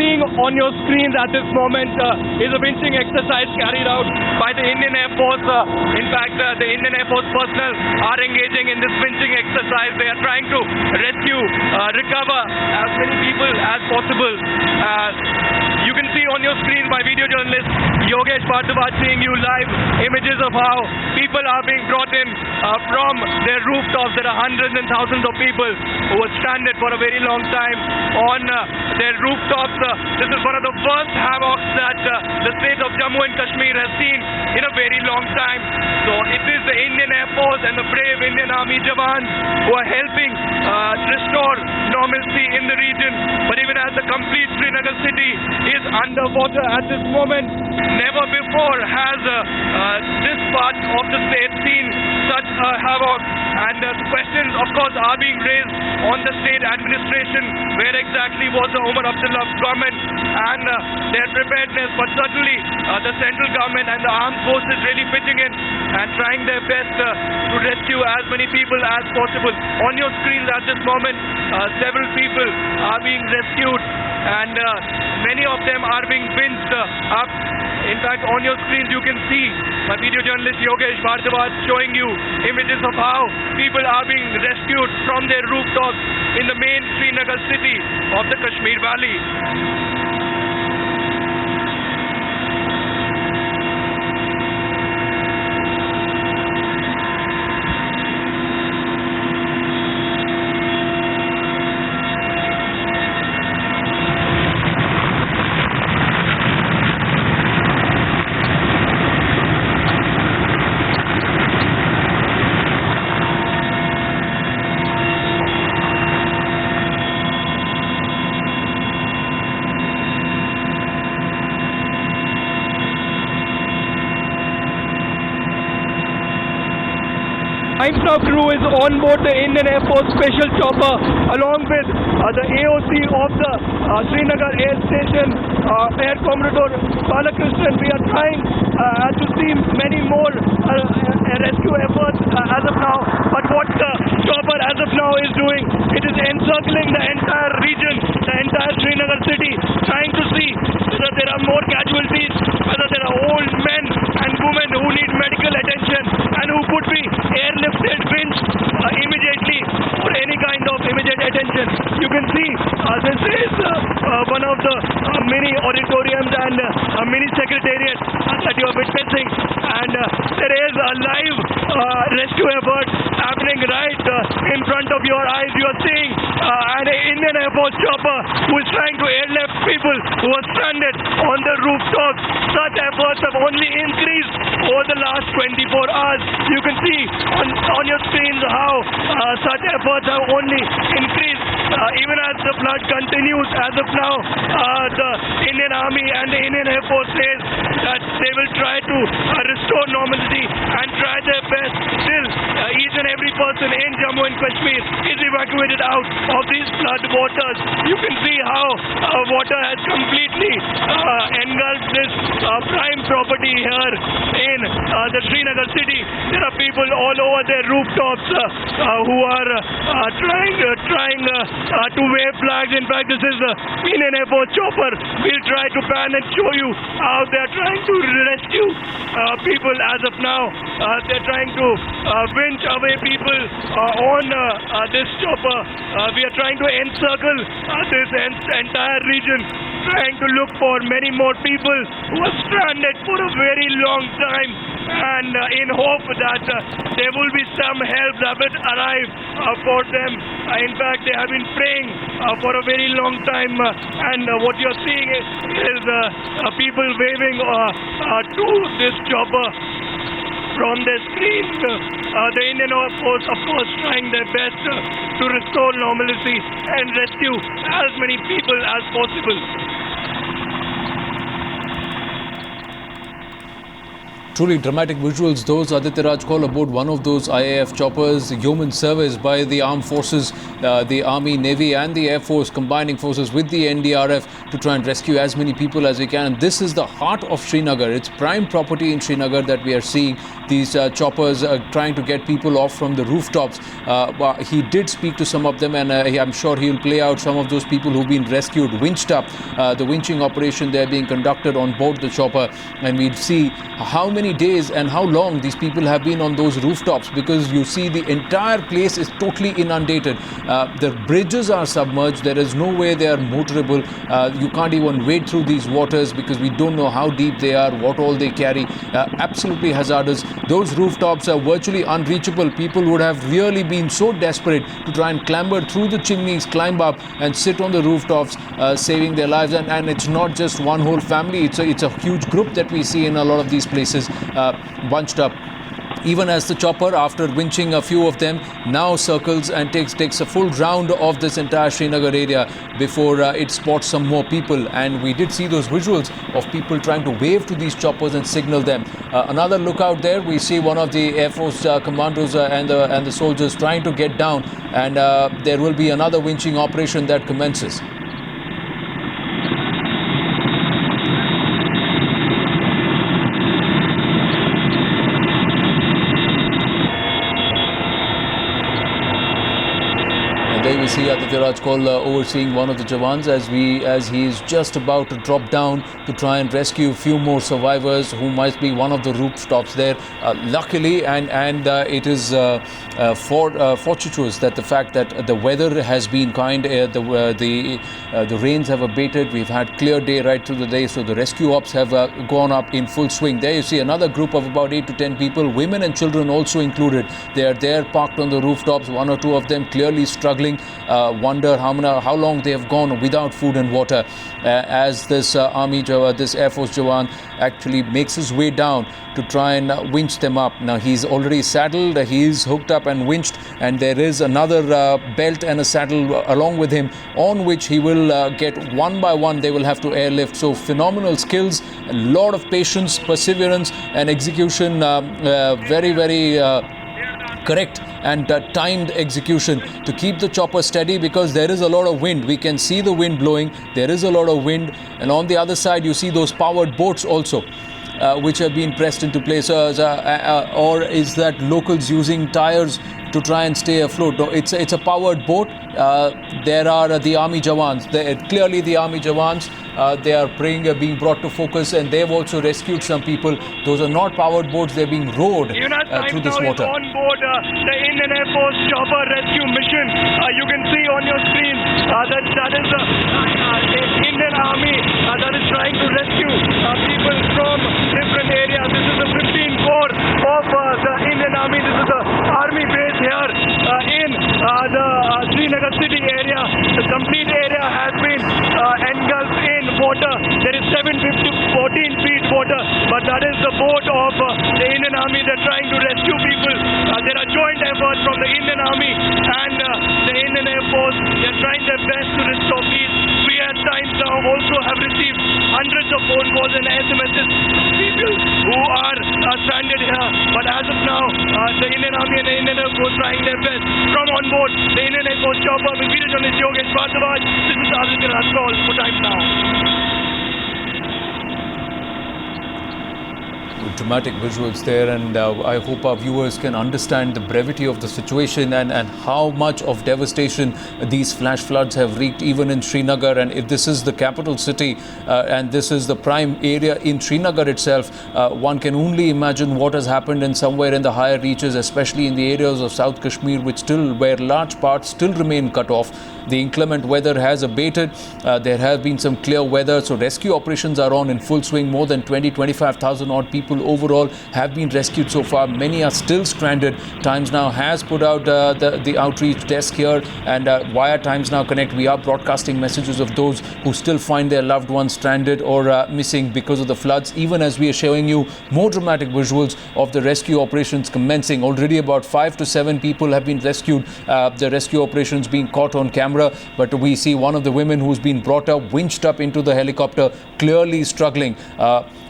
seeing on your screens at this moment is a winching exercise carried out by the Indian Air Force. In fact, the Indian Air Force personnel are engaging in this winching exercise. They are trying to rescue, recover as many people as possible. You can see on your screen my video journalist Yogesh Bhartavaj seeing you live images of how people are being brought in from their rooftops. There are hundreds and thousands of people who were stranded for a very long time on their rooftops. This is one of the first havocs that the state of Jammu and Kashmir has seen in a very long time. So it is the Indian Air Force and the brave Indian Army jawans who are helping restore normalcy in the region. But even as the complete Srinagar city is underwater at this moment, never before has this part of the state seen such a havoc. And questions, of course, are being raised on the state administration. Where exactly was the Umar Abdullah government and their preparedness? But certainly the central government and the armed forces really pitching in and trying their best to rescue as many people as possible. On your screens at this moment, several people are being rescued and many of them are being winched up. In fact, on your screens you can see my video journalist Yogesh Bhartavaj showing you images of how people are being rescued from their rooftops in the main Srinagar city of the Kashmir Valley. Now crew is on board the Indian Air Force special chopper along with the AOC of the Srinagar Air Station, Air Commodore Balakrishnan. We are trying to see many more rescue efforts as of now. But what the chopper as of now is doing, it is encircling the entire region, the entire Srinagar city, trying to see whether there are more casualties, whether there are old men and women who need medical attention and who could be airlifted, winched immediately for any kind of immediate attention. You can see this is one of the mini auditoriums and mini secretariat that you are witnessing, and there is a live rescue effort happening right in front of your eyes. You are seeing an Indian Air Force chopper who is trying to airlift people who are stranded on the rooftops. Such efforts have only increased over the last 24 hours. You can see on your screens how such efforts have only increased. Even as the flood continues as of now, the Indian Army and the Indian Air Force says that they will try to restore normalcy and try their best till each and every person in Jammu and Kashmir is evacuated out of these flood waters. You can see how water has completely engulfed this prime property here in the Srinagar city. There are people all over their rooftops who are trying to wave flags. In fact, this is the Indian Air Force chopper. We'll try to pan and show you how they are trying to rescue people as of now. They're trying to winch away people on this chopper. We are trying to encircle this entire region, trying to look for many more people who are stranded for a very long time, and in hope that there will be some help that will arrive for them. In fact, they have been praying for a very long time, and what you're seeing is people waving to this chopper from their screens. The Indian Air Force, of course, trying their best to restore normalcy and rescue as many people as possible. Truly dramatic visuals. Those Aditya Raj call aboard one of those IAF choppers, yeoman service by the armed forces, the Army, Navy and the Air Force combining forces with the NDRF to try and rescue as many people as we can. And this is the heart of Srinagar. It's prime property in Srinagar that we are seeing these choppers trying to get people off from the rooftops. He did speak to some of them, and I'm sure he'll play out some of those people who've been rescued, winched up. The winching operation there being conducted on board the chopper, and we'd see how many days and how long these people have been on those rooftops, because you see the entire place is totally inundated. The bridges are submerged. There is no way they are motorable. You can't even wade through these waters because we don't know how deep they are, what all they carry. Absolutely hazardous. Those rooftops are virtually unreachable. People would have really been so desperate to try and clamber through the chimneys, climb up and sit on the rooftops, saving their lives. And it's not just one whole family. It's a huge group that we see in a lot of these places, bunched up. Even as the chopper, after winching a few of them, now circles and takes a full round of this entire Srinagar area before it spots some more people. And we did see those visuals of people trying to wave to these choppers and signal them. Another look out there, we see one of the Air Force commandos and the soldiers trying to get down, and there will be another winching operation that commences. There we see Aditya Raj Kaul overseeing one of the Jawans as he is just about to drop down to try and rescue a few more survivors who might be one of the rooftops there. Luckily, and it is fortuitous that the fact that the weather has been kind, the rains have abated. We've had clear day right through the day, so the rescue ops have gone up in full swing. There you see another group of about 8 to 10 people, women and children also included. They are there parked on the rooftops, one or two of them clearly struggling. Wonder how long they have gone without food and water, as this this Air Force Jawan actually makes his way down to try and winch them up. Now he's already saddled, he is hooked up and winched, and there is another belt and a saddle along with him on which he will get one by one. They will have to airlift. So phenomenal skills, a lot of patience, perseverance and execution, very correct and timed execution to keep the chopper steady, because there is a lot of wind. We can see the wind blowing. There is a lot of wind, and on the other side you see those powered boats also, which have been pressed into place. Or is that locals using tires to try and stay afloat? No, it's a powered boat. There are the army Jawans. Clearly the army Jawans. They are being brought to focus, and they've also rescued some people. Those are not powered boats. They're being rowed through this water. On board the Indian Air Force chopper rescue mission. You can see on your screen that is the Indian Army that is trying to rescue people from different areas. This is the 15th Corps of the Indian Army. This is the army base here in the Srinagar city area. The complete area has been engulfed in water. There is 14 feet water, but that is the boat of the Indian Army. They're trying to rescue people. There are joint efforts from the Indian Army and the Indian Air Force. They're trying their best to restore peace. We at times now also have received hundreds of phone calls and SMSs from people who are stranded here. But as of now, the Indian Army and the Indian Air Force trying their best. From on board the Indian Air Force chopper with video journalist Yogesh Bhardwaj. This is Aditya Raj Kaul for Times Now. Dramatic visuals there, and I hope our viewers can understand the brevity of the situation and how much of devastation these flash floods have wreaked even in Srinagar. And if this is the capital city and this is the prime area in Srinagar itself, one can only imagine what has happened in somewhere in the higher reaches, especially in the areas of South Kashmir, where large parts still remain cut off. The inclement weather has abated. There have been some clear weather, so rescue operations are on in full swing. More than 25,000 odd people overall have been rescued so far. Many are still stranded. Times Now has put out the outreach desk here, and via Times Now Connect we are broadcasting messages of those who still find their loved ones stranded or missing because of the floods, even as we are showing you more dramatic visuals of the rescue operations commencing. Already about 5 to 7 people have been rescued. The rescue operations being caught on camera. camera, but we see one of the women who's been brought up, winched up into the helicopter, clearly struggling.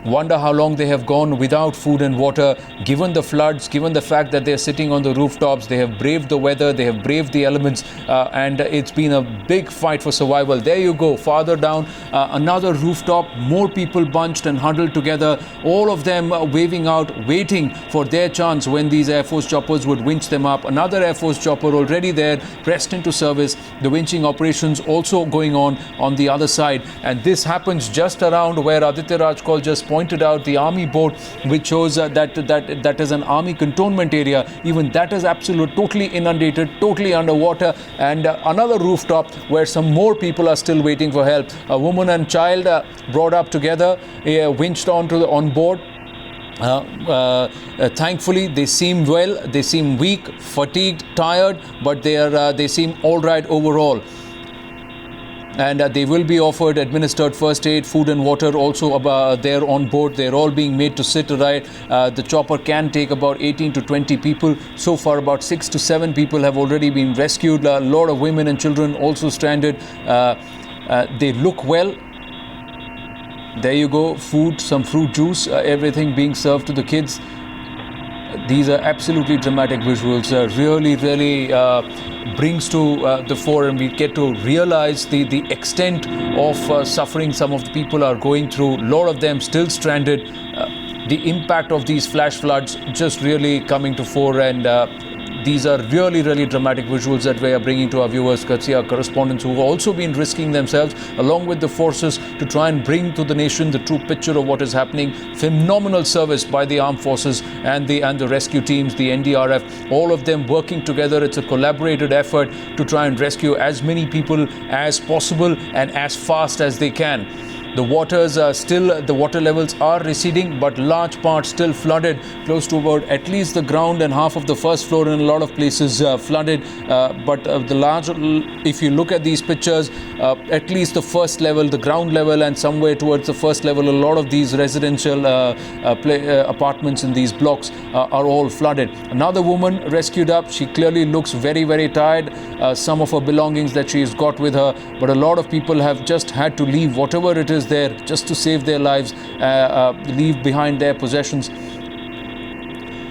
Wonder how long they have gone without food and water, given the floods, given the fact that they're sitting on the rooftops. They have braved the weather, they have braved the elements, and it's been a big fight for survival. There you go, farther down, another rooftop, more people bunched and huddled together, all of them waving out, waiting for their chance when these Air Force choppers would winch them up. Another Air Force chopper already there, pressed into service. The winching operations also going on the other side, and this happens just around where Aditya Rajkol just pointed out, the army boat, which shows that is an army cantonment area. Even that is totally inundated, totally underwater, and another rooftop where some more people are still waiting for help. A woman and child brought up together, winched on board. Thankfully, they seem well. They seem weak, fatigued, tired, but they seem all right overall. And they will be offered administered first aid, food and water also there on board. They're all being made to sit right. The chopper can take about 18 to 20 people. So far, about 6 to 7 people have already been rescued. A lot of women and children also stranded. They look well. There you go, food, some fruit juice, everything being served to the kids. These are absolutely dramatic visuals, really brings to the fore, and we get to realize the extent of suffering some of the people are going through. A lot of them still stranded. The impact of these flash floods just really coming to fore, and these are really dramatic visuals that we are bringing to our viewers, courtesy our correspondents who have also been risking themselves along with the forces to try and bring to the nation the true picture of what is happening. Phenomenal service by the armed forces and the rescue teams, the NDRF, all of them working together. It's a collaborated effort to try and rescue as many people as possible and as fast as they can. The water levels are receding, but large parts still flooded, close to about at least the ground and half of the first floor in a lot of places flooded. But if you look at these pictures, at least the first level, the ground level, and somewhere towards the first level, a lot of these residential apartments in these blocks are all flooded. Another woman rescued up. She clearly looks very tired. Some of her belongings that she's got with her, but a lot of people have just had to leave whatever it is there just to save their lives, leave behind their possessions,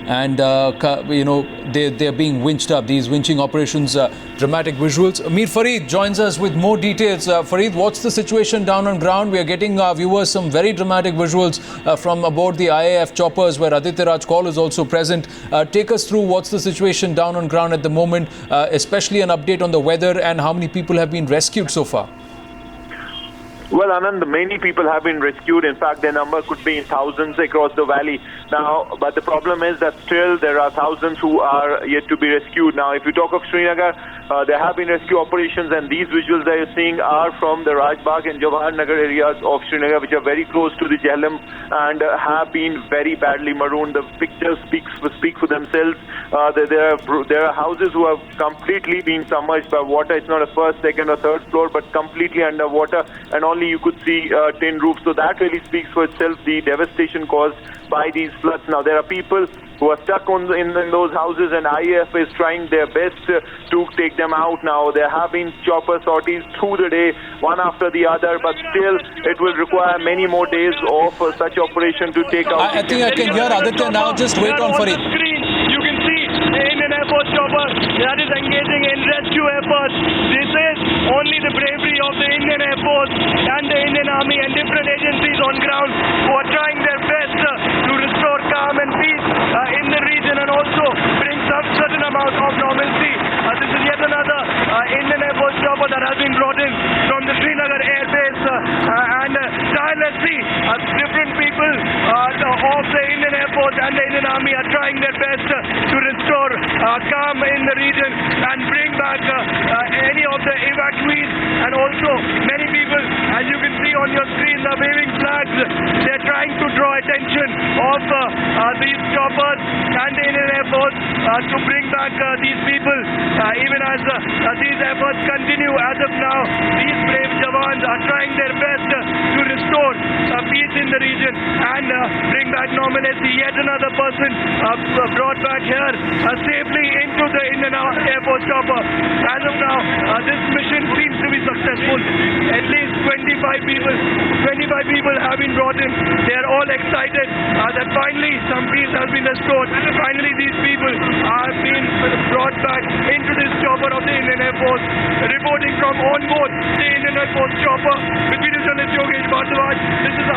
and they're being winched up. These winching operations, dramatic visuals. Amir Farid joins us with more details. Farid, what's the situation down on ground? We are getting our viewers some very dramatic visuals from aboard the IAF choppers, where Aditya Rajkol is also present. Take us through what's the situation down on ground at the moment, especially an update on the weather and how many people have been rescued so far. Well, Anand, many people have been rescued. In fact, their number could be in thousands across the valley now. But the problem is that still there are thousands who are yet to be rescued. Now, if you talk of Srinagar, there have been rescue operations, and these visuals that you're seeing are from the Rajbagh and Jawahar Nagar areas of Srinagar, which are very close to the Jhelum and have been very badly marooned. The pictures speak for themselves. There are houses who have completely been submerged by water. It's not a first, second, or third floor, but completely underwater, and only you could see tin roofs. So that really speaks for itself, the devastation caused by these floods. Now, there are people who are stuck in those houses, and IAF is trying their best to take them out. Now, there have been chopper sorties through the day, one after the other, but still it will require many more days of such operation to take out. I think I can hear Aditya now. Just wait on for it. You can see the Indian Air Force chopper that is engaging in rescue efforts. This is only the bravery of the Indian Air Force and the Indian Army and different agencies on ground who are trying their best to restore calm and peace in the region and also bring some certain amount of normalcy. This is yet another Indian Air Force chopper that has been brought in from the Srinagar Air Base, and tirelessly different people of the Indian Air Force and the Indian Army are trying their best to restore calm in the region and bring back any of the evacuees, and also many people, as you can see on your screen, are waving flags. They're trying to draw attention of these choppers and the Indian Air Force to bring back these people. Even as these efforts continue as of now, these brave Jawans are trying their best to restore peace in the region and bring back normalcy. Yet another person brought back here safely into the Indian Air Force chopper. As of now, this mission seems to be successful. At least 25 people have been brought in. They are all excited that finally some peace has been restored. Finally, these people are being brought back into this chopper of the Indian Air Force. Reporting from on board the Indian Air Force chopper with video journalist Yogesh Bhardwaj. This is